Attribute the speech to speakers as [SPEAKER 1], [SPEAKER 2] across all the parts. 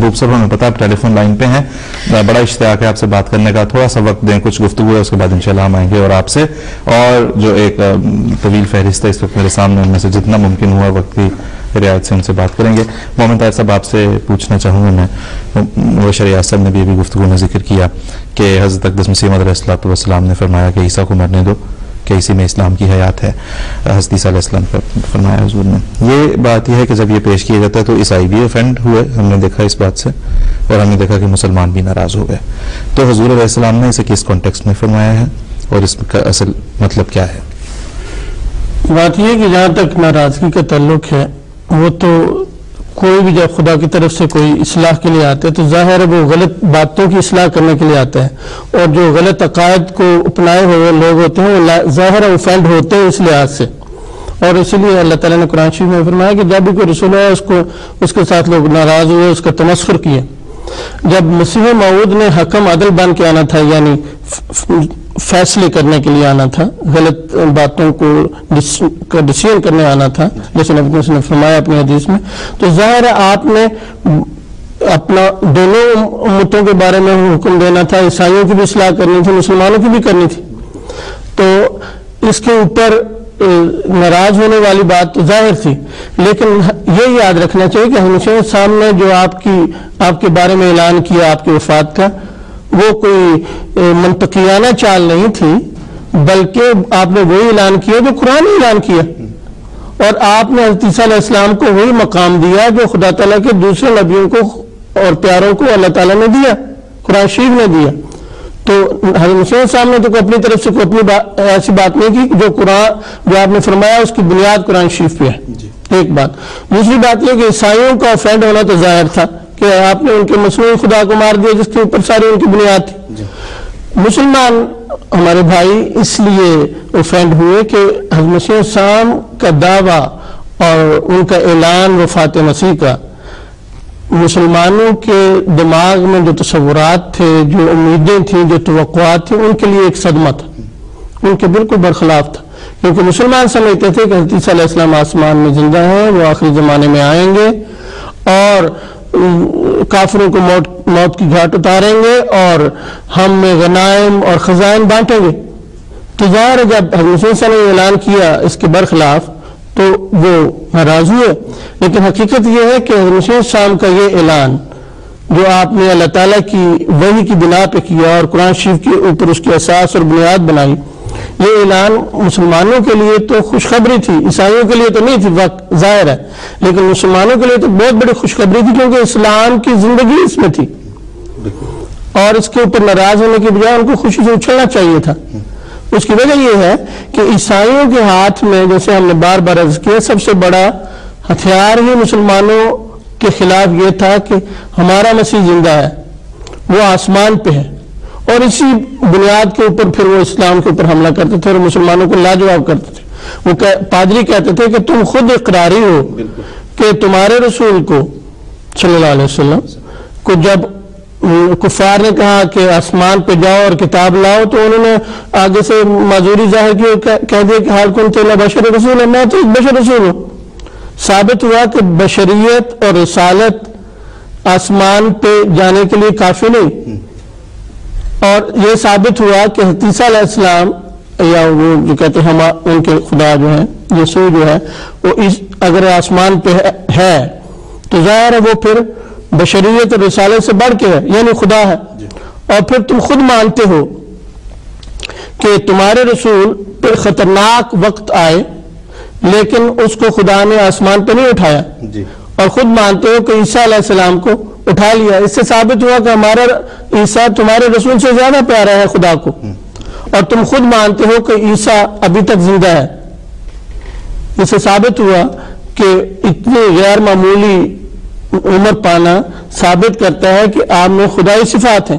[SPEAKER 1] محبوب صاحب ہمیں پتا آپ ٹیلی فون لائن پہ ہیں, بڑا اشتیاق ہے آپ سے بات کرنے کا, تھوڑا سا وقت دیں, کچھ گفتگو ہے اس کے بعد انشاءاللہ ہم آئیں گے اور آپ سے, اور جو ایک طویل فہرست ہے اس وقت میرے سامنے, ان میں سے جتنا ممکن ہوا وقت کی رعایت سے ان سے بات کریں گے. مومن طاہر صاحب آپ سے پوچھنا چاہوں گا میں, مبشر ریاض صاحب نے بھی ابھی گفتگو میں ذکر کیا کہ حضرت اقدس مسیح موعود علیہ السلام نے فرمایا کہ عیسیٰ کو مرنے دو کہ اسی میں اسلام کی حیات ہے, حضرت عیسیٰ علیہ السلام پر فرمایا حضور نے. یہ بات یہ ہے کہ جب یہ پیش کیا جاتا ہے تو عیسائی بھی افینڈ ہوئے, ہم نے دیکھا اس بات سے, اور ہم نے دیکھا کہ مسلمان بھی ناراض ہو گئے. تو حضور علیہ السلام نے اسے کس کانٹیکسٹ میں فرمایا ہے اور اس کا اصل مطلب کیا ہے؟
[SPEAKER 2] بات یہ کہ جہاں تک ناراضگی کا تعلق ہے, وہ تو کوئی بھی جب خدا کی طرف سے کوئی اصلاح کے لیے آتا ہے تو ظاہر ہے وہ غلط باتوں کی اصلاح کرنے کے لیے آتا ہے, اور جو غلط عقائد کو اپنائے ہوئے لوگ ہوتے ہیں وہ ظاہر ہے اوفینڈ ہوتے ہیں اس لحاظ سے. اور اسی لیے اللہ تعالیٰ نے قرآن شریف میں فرمایا کہ جب بھی کوئی رسول ہے اس کے ساتھ لوگ ناراض ہوئے, اس کا تمسخر کیا. جب مسیح موعود نے حکم عدل بن کے آنا تھا, یعنی فیصلے کرنے کے لیے آنا تھا, غلط باتوں کو ڈسیزن کرنے آنا تھا, جیسے نبی نے فرمایا اپنی حدیث میں, تو ظاہر ہے آپ نے اپنا دونوں امتوں کے بارے میں حکم دینا تھا, عیسائیوں کی بھی اصلاح کرنی تھی, مسلمانوں کی بھی کرنی تھی. تو اس کے اوپر ناراض ہونے والی بات تو ظاہر تھی, لیکن یہ یاد رکھنا چاہیے کہ ہمیشہ سامنے جو آپ کے بارے میں اعلان کیا آپ کی وفات کا, وہ کوئی منطقیانہ چال نہیں تھی, بلکہ آپ نے وہی اعلان کیا جو قرآن نے اعلان کیا, اور آپ نے حضرت عیسیٰ علیہ السلام کو وہی مقام دیا جو خدا تعالیٰ کے دوسرے نبیوں کو اور پیاروں کو اللہ تعالیٰ نے دیا, قرآن شریف نے دیا. تو حضرت صاحب نے تو اپنی طرف سے کوئی اپنی ایسی بات نہیں کی, جو قرآن جو آپ نے فرمایا اس کی بنیاد قرآن شریف پہ ہے. ایک بات. دوسری بات یہ کہ عیسائیوں کا افینڈ ہونا تو ظاہر تھا کہ آپ نے ان کے مصنوعی خدا کو مار دیا جس کے اوپر ساری ان کی بنیاد تھی. مسلمان ہمارے بھائی اس لیے افینڈ ہوئے کہ حضرت مسیح صاحب کا دعویٰ اور ان کا اعلان وفات مسیح کا مسلمانوں کے دماغ میں جو تصورات تھے, جو امیدیں تھیں, جو توقعات تھیں, ان کے لیے ایک صدمہ تھا, ان کے بالکل برخلاف تھا. کیونکہ مسلمان سمجھتے تھے کہ حضرت عیسیٰ علیہ السلام آسمان میں زندہ ہیں, وہ آخری زمانے میں آئیں گے اور کافروں کو موت کی گھاٹ اتاریں گے اور ہم میں غنائم اور خزائن بانٹیں گے. تو ظاہر ہے جب حضرت صلی اللہ علیہ وسلم نے اعلان کیا اس کے برخلاف تو وہ ناراض ہوئے. لیکن حقیقت یہ ہے کہ حضرت صلی اللہ علیہ وسلم کا یہ اعلان جو آپ نے اللہ تعالیٰ کی وحی کی بنا پہ کیا اور قرآن شریف کے اوپر اس کی اساس اور بنیاد بنائی, یہ اعلان مسلمانوں کے لیے تو خوشخبری تھی, عیسائیوں کے لیے تو نہیں تھی ظاہر ہے, لیکن مسلمانوں کے لیے تو بہت بڑی خوشخبری تھی, کیونکہ اسلام کی زندگی اس میں تھی, اور اس کے اوپر ناراض ہونے کے بجائے ان کو خوشی سے اچھلنا چاہیے تھا. اس کی وجہ یہ ہے کہ عیسائیوں کے ہاتھ میں, جیسے ہم نے بار بار عرض کیا, سب سے بڑا ہتھیار ہی مسلمانوں کے خلاف یہ تھا کہ ہمارا مسیح زندہ ہے, وہ آسمان پہ ہے, اور اسی بنیاد کے اوپر پھر وہ اسلام کے اوپر حملہ کرتے تھے اور مسلمانوں کو لاجواب کرتے تھے. وہ پادری کہتے تھے کہ تم خود اقراری ہو کہ تمہارے رسول کو صلی اللہ علیہ وسلم کو جب کفار نے کہا کہ آسمان پہ جاؤ اور کتاب لاؤ, تو انہوں نے آگے سے معذوری ظاہر کی اور کہہ دیا کہ حال کن تو بشر رسول ہے, میں تو ایک بشر رسول ہوں. ثابت ہوا کہ بشریت اور رسالت آسمان پہ جانے کے لیے کافی نہیں, اور یہ ثابت ہوا کہ حضرت عیسیٰ علیہ السلام یا وہ جو کہتے ہیں ان کے خدا جو ہیں یسوع جو ہے, وہ اگر آسمان پہ ہے تو ظاہر ہے وہ پھر بشریت اور رسالت سے بڑھ کے ہے, یعنی خدا ہے. اور پھر تم خود مانتے ہو کہ تمہارے رسول پہ خطرناک وقت آئے لیکن اس کو خدا نے آسمان پہ نہیں اٹھایا, اور خود مانتے ہو کہ عیسیٰ علیہ السلام کو اٹھا لیا. اس سے ثابت ہوا کہ ہمارا عیسیٰ تمہارے رسول سے زیادہ پیارا ہے خدا کو, اور تم خود مانتے ہو کہ عیسیٰ ابھی تک زندہ ہے. اس سے ثابت ہوا کہ اتنی غیر معمولی عمر پانا ثابت کرتا ہے کہ آپ میں خدائی صفات ہیں.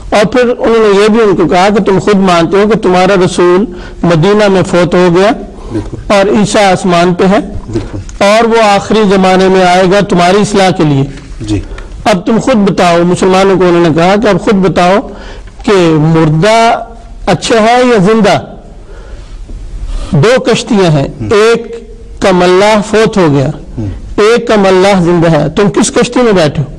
[SPEAKER 2] اور پھر انہوں نے یہ بھی ان کو کہا کہ تم خود مانتے ہو کہ تمہارا رسول مدینہ میں فوت ہو گیا اور عیسیٰ آسمان پہ ہے, اور وہ آخری زمانے میں آئے گا تمہاری اصلاح کے لیے. اب تم خود بتاؤ, مسلمانوں کو انہوں نے کہا کہ اب خود بتاؤ کہ مردہ اچھا ہے یا زندہ؟ دو کشتیاں ہیں, ایک کا ملاح فوت ہو گیا, ایک کا ملاح زندہ ہے, تم کس کشتی میں بیٹھے ہو؟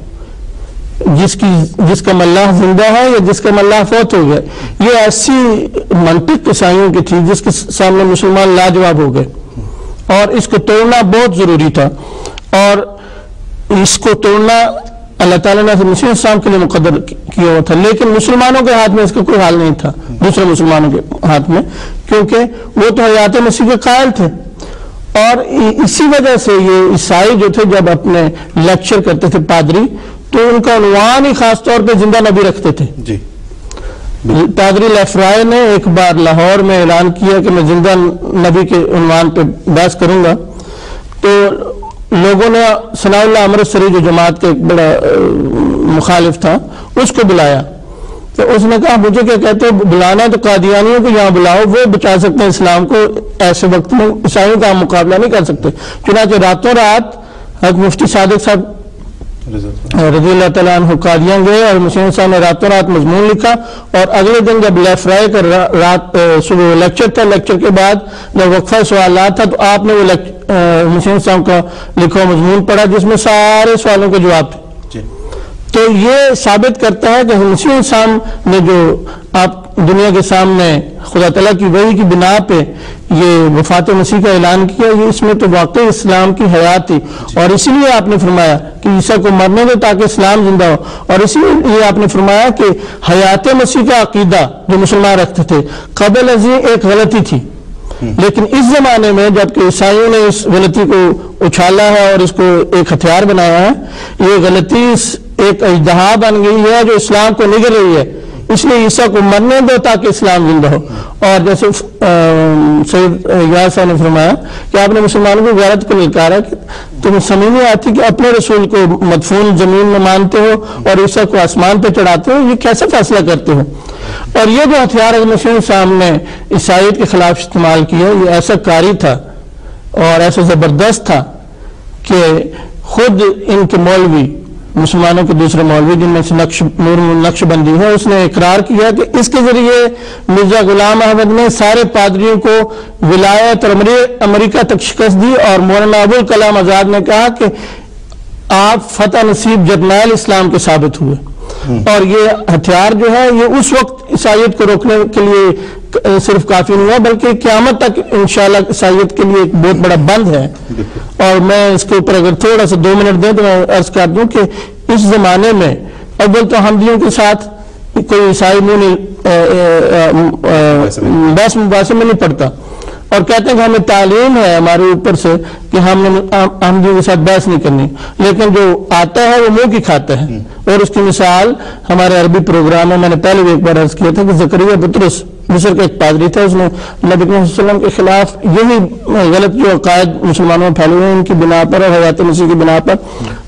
[SPEAKER 2] جس کا ملاح زندہ ہے یا جس کا ملاح فوت ہو گیا. یہ ایسی منطق عیسائیوں کی تھی جس کے سامنے مسلمان لاجواب ہو گئے اور اس کو توڑنا بہت ضروری تھا. اور اس کو توڑنا اللہ تعالیٰ نے مسیح السلام کے لیے مقدر کیا ہوا تھا، لیکن مسلمانوں کے ہاتھ میں اس کا کوئی حال نہیں تھا، دوسرے مسلمانوں کے ہاتھ میں، کیونکہ وہ تو حیات مسیح کے قائل تھے. اور اسی وجہ سے یہ عیسائی جو تھے جب اپنے لیکچر کرتے تھے پادری، تو ان کا عنوان ہی خاص طور پہ زندہ نبی رکھتے تھے. جی پادری لیفرائے نے ایک بار لاہور میں اعلان کیا کہ میں زندہ نبی کے عنوان پہ بحث کروں گا، تو لوگوں نے ثناء اللہ امرتسری جو جماعت کا ایک بڑا مخالف تھا اس کو بلایا. تو اس نے کہا مجھے کیا کہتے ہیں، بلانا تو قادیانیوں کو یہاں بلاؤ، وہ بچا سکتے ہیں اسلام کو، ایسے وقت میں عیسائیوں کا ہم مقابلہ نہیں کر سکتے. چنانچہ راتوں رات حضرت مفتی صادق صاحب رضی اللہ تعالیٰ عنہ قادیان گئے اور مسلم صاحب نے راتوں رات مضمون لکھا. اور اگلے دن جب لیفرائے کا رات صبح لیکچر تھا، لیکچر کے بعد جب وقفہ سوالات تھا تو آپ نے وہ مسلم صاحب کا لکھا مضمون پڑھا جس میں سارے سوالوں کے جواب تھے. تو یہ ثابت کرتا ہے کہ مسیح صاحب نے جو آپ دنیا کے سامنے خدا تعالیٰ کی وحی کی بنا پہ یہ وفات مسیح کا اعلان کیا، یہ اس میں تو واقعی اسلام کی حیات تھی. اور اسی لیے آپ نے فرمایا کہ عیسیٰ کو مرنے دو تاکہ اسلام زندہ ہو. اور اسی لیے آپ نے فرمایا کہ حیات مسیح کا عقیدہ جو مسلمان رکھتے تھے قبل ازیں ایک غلطی تھی، لیکن اس زمانے میں جب کہ عیسائیوں نے اس غلطی کو اچھالا ہے اور اس کو ایک ہتھیار بنایا ہے، یہ غلطی ایک اجتہاد بن گئی ہے جو اسلام کو نگل رہی ہے. اس لیے عیسیٰ کو مرنے دو تاکہ اسلام زندہ ہو. اور جیسے سید یاس صاحب نے فرمایا کہ آپ نے مسلمانوں کو غیرت کو للکارا کہ تمہیں سمجھ نہیں آتی کہ اپنے رسول کو مدفون زمین میں مانتے ہو اور عیسیٰ کو آسمان پہ چڑھاتے ہو، یہ کیسے فیصلہ کرتے ہو. اور یہ جو ہتھیار مسیح صاحب نے عیسائیت کے خلاف استعمال کیا، یہ ایسا کاری تھا اور ایسا زبردست تھا کہ خود ان کے مولوی، مسلمانوں کے دوسرے مولوی جن میں سے نور نقش بندی ہے، اس نے اقرار کیا کہ اس کے ذریعے مرزا غلام احمد نے سارے پادریوں کو ولایت اور امریکہ تک شکست دی. اور مولانا ابوالکلام آزاد نے کہا کہ آپ فتح نصیب جرنیل اسلام کے ثابت ہوئے. اور یہ ہتھیار جو ہے یہ اس وقت عیسائیت کو روکنے کے لیے صرف کافی نہیں ہوا، بلکہ قیامت تک انشاءاللہ عیسائیت کے لیے ایک بہت بڑا بند ہے. اور میں اس کے اوپر اگر تھوڑا سا 2 منٹ دیں تو میں عرض کر دوں کہ اس زمانے میں اول تو حمدیوں کے ساتھ کوئی عیسائی بحث مباحثے میں نہیں پڑتا اور کہتے ہیں کہ ہمیں تعلیم ہے ہمارے اوپر سے کہ ہم نے حمدیوں کے ساتھ بحث نہیں کرنی، لیکن جو آتا ہے وہ منہ کی کھاتا ہے. اور اس کی مثال ہمارے عربی پروگرام میں نے پہلے بھی ایک بار عرض کیا تھا کہ زکریا بطرس مصر کا ایک پادری تھا، اس نے نبی کریم صلی اللہ علیہ وسلم کے خلاف یہی غلط جو عقائد مسلمانوں میں پھیلے ہوئے ہیں ان کی بنا پر اور حیات مسیح کی بنا پر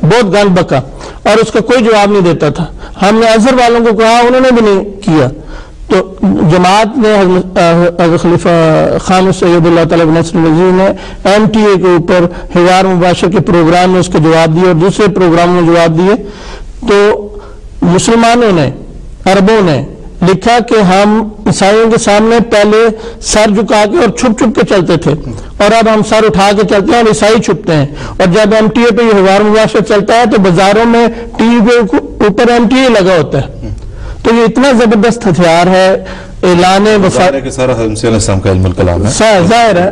[SPEAKER 2] بہت گند بکا اور اس کا کوئی جواب نہیں دیتا تھا. ہم نے ازہر والوں کو کہا، انہوں نے بھی نہیں کیا. تو جماعت نے حضرت خلیفہ خان سید اللہ تعالیٰ بن نصر العزیز نے MTA کے اوپر حوار مباشر کے پروگرام میں اس کے جواب دیے اور دوسرے پروگراموں میں جواب دیے. تو مسلمانوں نے، عربوں نے لکھا کہ ہم عیسائیوں کے سامنے پہلے سر جھکا کے اور چھپ چھپ کے چلتے تھے اور اب ہم سر اٹھا کے چلتے ہیں اور عیسائی چھپتے ہیں. اور جب MTA پہ یہ حوار مباشر چلتا ہے تو بازاروں میں ٹی وی کے اوپر MTA لگا ہوتا ہے. تو یہ اتنا زبردست ہتھیار ہے اعلان وفات
[SPEAKER 1] کے سارا مسیح علیہ السلام کا علم الکلام ہے.
[SPEAKER 2] ظاہر ہے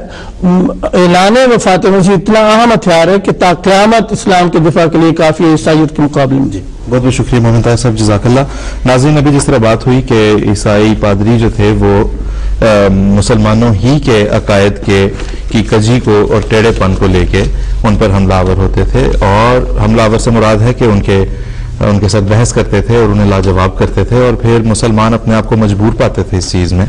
[SPEAKER 2] اعلان وفات مسیح اتنا اہم ہتھیار ہے کہ تا قیامت اسلام کے دفاع کے لیے کافی ہے عیسائیت کے مقابلے میں.
[SPEAKER 1] جی بہت بہت شکریہ محمد طاہر صاحب، جزاک اللہ. ناظرین ابھی جس طرح بات ہوئی کہ عیسائی پادری جو تھے وہ مسلمانوں ہی کے عقائد کی کجی کو اور ٹیڑھے پن کو لے کے ان پر حملہ آور ہوتے تھے، اور حملہ آور سے مراد ہے کہ ان کے ساتھ بحث کرتے تھے اور انہیں لاجواب کرتے تھے، اور پھر مسلمان اپنے آپ کو مجبور پاتے تھے اس چیز میں،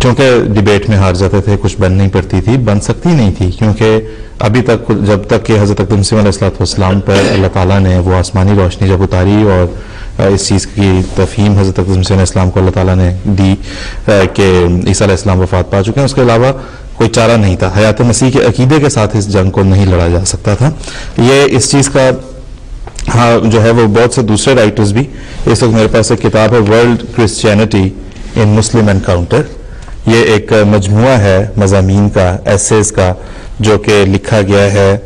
[SPEAKER 1] چونکہ ڈیبیٹ میں ہار جاتے تھے، کچھ بن نہیں پڑتی تھی، بن سکتی نہیں تھی، کیونکہ ابھی تک جب تک کہ حضرت مسیح علیہ السلام پر اللہ تعالیٰ نے وہ آسمانی روشنی جب اتاری اور اس چیز کی تفہیم حضرت مسیح علیہ السلام کو اللہ تعالیٰ نے دی کہ عیسیٰ علیہ السلام وفات پا چکے ہیں، اس کے علاوہ کوئی چارہ نہیں تھا. حیات مسیح کے عقیدے کے ساتھ اس جنگ کو نہیں لڑا جا سکتا تھا. یہ اس چیز کا جو ہے وہ بہت سے دوسرے رائٹرز بھی، اس وقت میرے پاس ایک کتاب ہے ورلڈ کرسچینٹی ان مسلم انکاؤنٹر. یہ ایک مجموعہ ہے مضامین کا، ایسیز کا، جو کہ لکھا گیا ہے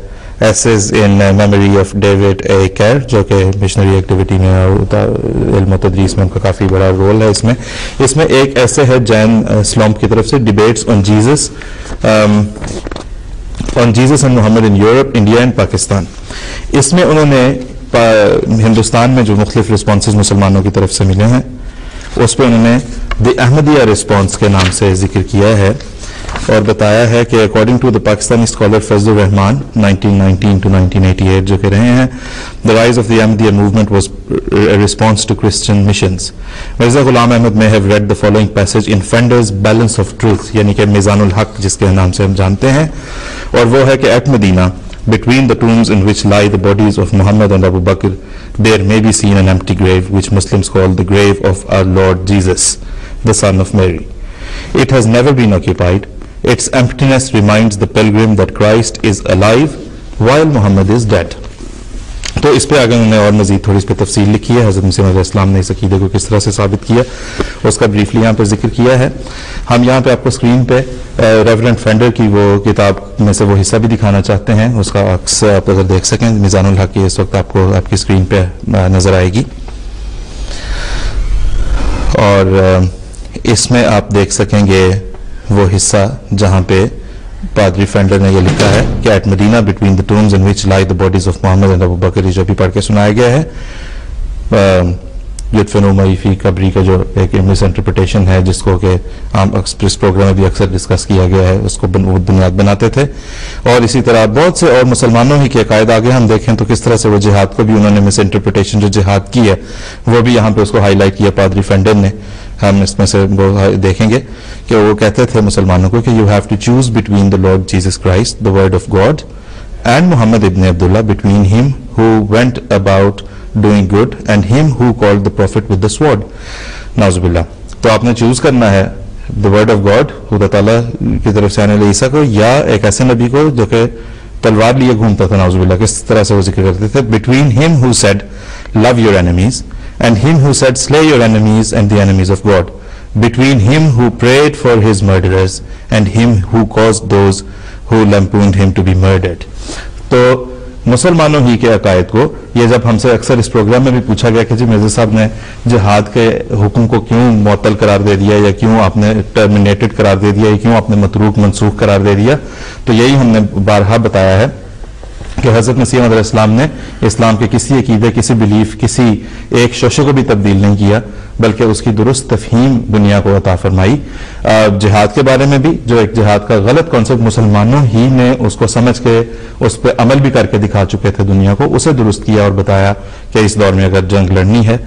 [SPEAKER 1] essays in memory of David A Kerr جو کہ مشنری ایکٹیویٹی میں اور علم و تدریس میں ان کا کافی بڑا رول ہے. اس میں ایک ایسے ہے جین سلومپ کی طرف سے debates on Jesus and Muhammad in Europe India and Pakistan. اس میں انہوں نے ہندوستان میں جو مختلف رسپانسز مسلمانوں کی طرف سے ملے ہیں اس پہ انہوں نے دی احمدیہ رسپانس کے نام سے ذکر کیا ہے اور بتایا ہے کہ according to the Pakistani scholar Fazlur Rahman 1919 to 1988 جو کہہ رہے ہیں the rise of the Ahmadiyya movement was a response to Christian missions. Mirza Ghulam Ahmad may have read the following passage in Fender's Balance of Truth یعنی کہ میزان الحق جس کے نام سے ہم جانتے ہیں, اور وہ ہے کہ at Medina between the tombs in which lie the bodies of Muhammad and Abu Bakr there may be seen an empty grave which Muslims call the grave of our Lord Jesus, the son of Mary. It has never been occupied. Its emptiness reminds the pilgrim that Christ is alive while Muhammad is dead. تو اس پہ آگے انہوں نے اور مزید تھوڑی اس پہ تفصیل لکھی ہے. حضرت مسیح علیہ السلام نے اس عقیدے کو کس طرح سے ثابت کیا اس کا بریفلی یہاں پہ ذکر کیا ہے. ہم یہاں پہ آپ کو اسکرین پہ ریورنڈ فینڈر کی وہ کتاب میں سے وہ حصہ بھی دکھانا چاہتے ہیں, اس کا عکس آپ اگر دیکھ سکیں میزان الحق کی اس وقت آپ کو آپ کی اسکرین پہ نظر آئے گی, اور اس میں آپ دیکھ سکیں گے وہ حصہ جہاں پہ پادری فینڈر نے یہ لکھا ہے کہ at Medina between the ٹومز in which lie the bodies of Muhammad and Abu Bakr, جو بھی پڑھ کے سنایا گیا ہے. یدفنون فی قبری کا جو ایک مس انٹرپریٹیشن ہے جس کو کہ عام اس پروگرام میں بھی اکثر ڈسکس کیا گیا ہے, اس کو بنیاد بناتے تھے. اور اسی طرح بہت سے اور مسلمانوں ہی کے عقائد آگے ہم دیکھیں تو کس طرح سے وہ جہاد کو بھی انہوں نے مس انٹرپریٹیشن جو جہاد کی ہے وہ بھی یہاں پہ اس کو ہائی لائٹ کیا پادری فینڈر نے. ہم اس میں سے وہ دیکھیں گے کہ وہ کہتے تھے مسلمانوں کو کہ you have to choose between the Lord Jesus Christ the Word of God and Muhammad ibn Abdullah, between him who went about doing good and him who called the prophet with the sword. نعوذ باللہ. تو آپ نے choose کرنا ہے the word of God خدا تعالیٰ کی طرف سے آنے والے عیسیٰ کو یا ایک ایسے نبی کو جو کہ تلوار لیے گھومتا تھا. نعوذ باللہ. کس طرح سے وہ ذکر کرتے تھے between him who said love your enemies and him who said slay your enemies and the enemies of God, between him who prayed for his murderers and him who caused those who lampooned him to be murdered. تو مسلمانوں ہی کے عقائد کو یہ جب ہم سے اکثر اس پروگرام میں بھی پوچھا گیا کہ جی مرزا صاحب نے جہاد کے حکم کو کیوں معطل قرار دے دیا یا کیوں آپ نے ٹرمینیٹڈ قرار دے دیا یا کیوں آپ نے متروک منسوخ قرار دے دیا, تو یہی ہم نے بارہا بتایا ہے کہ حضرت مسیح علیہ السلام نے اسلام کے کسی عقیدے, کسی بلیف, کسی ایک شوشے کو بھی تبدیل نہیں کیا بلکہ اس کی درست تفہیم دنیا کو عطا فرمائی. جہاد کے بارے میں بھی جو ایک جہاد کا غلط کانسیپٹ مسلمانوں ہی نے اس کو سمجھ کے اس پہ عمل بھی کر کے دکھا چکے تھے دنیا کو, اسے درست کیا اور بتایا کہ اس دور میں اگر جنگ لڑنی ہے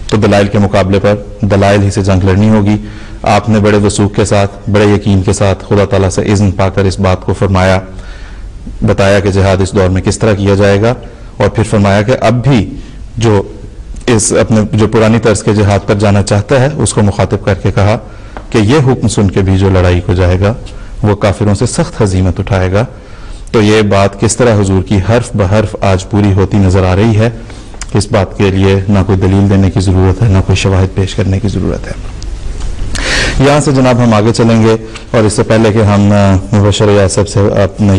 [SPEAKER 1] تو دلائل کے مقابلے پر دلائل ہی سے جنگ لڑنی ہوگی. آپ نے بڑے وثوق کے ساتھ, بڑے یقین کے ساتھ خدا تعالیٰ سے اذن پا کر اس بات کو فرمایا, بتایا کہ جہاد اس دور میں کس طرح کیا جائے گا, اور پھر فرمایا کہ اب بھی جو اس اپنے جو پرانی طرز کے جہاد پر جانا چاہتا ہے اس کو مخاطب کر کے کہا کہ یہ حکم سن کے بھی جو لڑائی کو جائے گا وہ کافروں سے سخت ہزیمت اٹھائے گا. تو یہ بات کس طرح حضور کی حرف بحرف آج پوری ہوتی نظر آ رہی ہے, اس بات کے لیے نہ کوئی دلیل دینے کی ضرورت ہے نہ کوئی شواہد پیش کرنے کی ضرورت ہے. یہاں سے جناب ہم آگے چلیں گے, اور اس سے پہلے کہ ہم مبشر یاسب سے اپنے